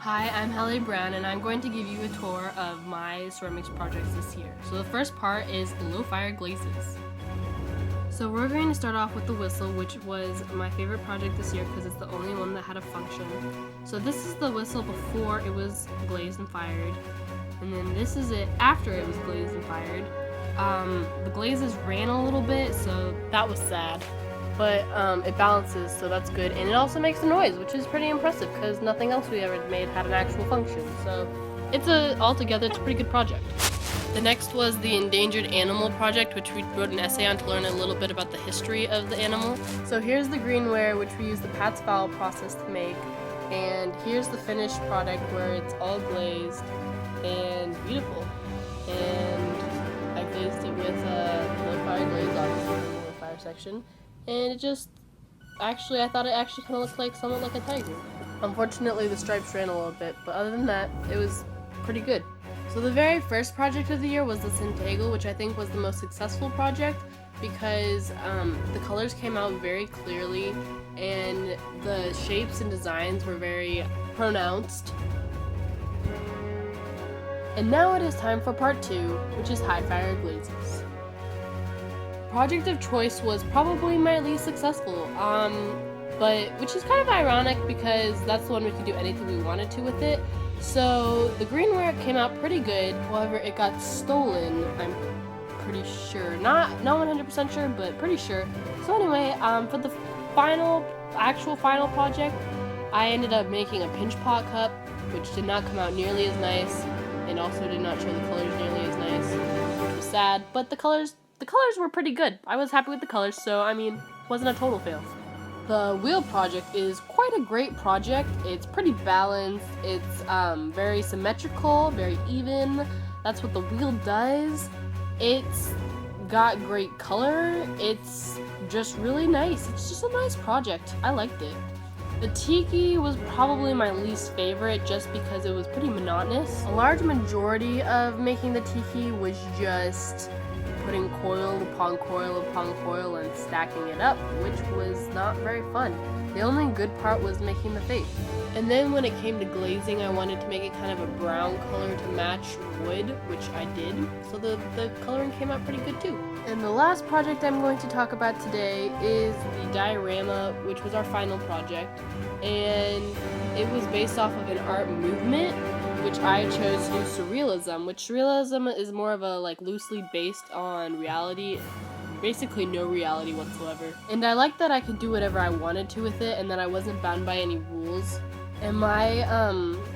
Hi, I'm Hallie Brown, and I'm going to give you a tour of my ceramics projects this year. So the first part is low fire glazes. So we're going to start off with the whistle, which was my favorite project this year because it's the only one that had a function. So this is the whistle before it was glazed and fired, and then this is it after it was glazed and fired. The glazes ran a little bit, so that was sad. But it balances, so that's good, and it also makes a noise, which is pretty impressive because nothing else we ever made had an actual function. So altogether it's a pretty good project. The next was the endangered animal project, which we wrote an essay on to learn a little bit about the history of the animal. So here's the greenware, which we use the Pat's Fowl process to make, and here's the finished product where it's all glazed and beautiful. And I glazed it with low fire glaze, obviously in the low fire section. And it just, I thought it actually kind of looked like somewhat like a tiger. Unfortunately, the stripes ran a little bit, but other than that, it was pretty good. So the very first project of the year was the Centegal, which I think was the most successful project because the colors came out very clearly and the shapes and designs were very pronounced. And now it is time for part 2, which is high fire glazes. Project of choice was probably my least successful, but which is kind of ironic because that's the one we could do anything we wanted to with it. So the greenware came out pretty good, however it got stolen, I'm pretty sure. Not 100% sure, but pretty sure. So anyway, for the actual final project, I ended up making a pinch pot cup, which did not come out nearly as nice, and also did not show the colors nearly as nice, which was sad, but the colors were pretty good. I was happy with the colors, so I mean, wasn't a total fail. The wheel project is quite a great project. It's pretty balanced. It's very symmetrical, very even. That's what the wheel does. It's got great color. It's just really nice. It's just a nice project. I liked it. The tiki was probably my least favorite just because it was pretty monotonous. A large majority of making the tiki was just putting coil upon coil upon coil and stacking it up, which was not very fun. The only good part was making the face. And then when it came to glazing, I wanted to make it kind of a brown color to match wood, which I did. So the coloring came out pretty good too. And the last project I'm going to talk about today is the diorama, which was our final project. And it was based off of an art movement, which I chose to do surrealism, which surrealism is more of a loosely based on reality, basically no reality whatsoever. And I liked that I could do whatever I wanted to with it and that I wasn't bound by any rules. And my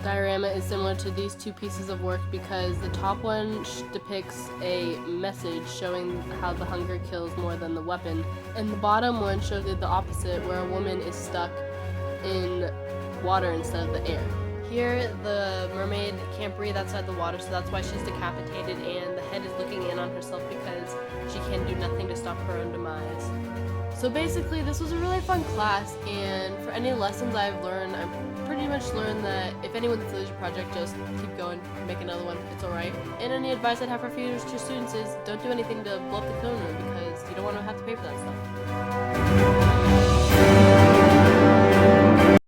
diorama is similar to these two pieces of work because the top one depicts a message showing how the hunger kills more than the weapon, and the bottom one shows it the opposite, where a woman is stuck in water instead of the air. Here, the mermaid can't breathe outside the water, so that's why she's decapitated, and the head is looking in on herself because she can do nothing to stop her own demise. So basically, this was a really fun class, and for any lessons I've learned, I've pretty much learned that if anyone fails your project, just keep going, make another one, it's alright. And any advice I'd have for future students is don't do anything to blow up the cone room because you don't want to have to pay for that stuff.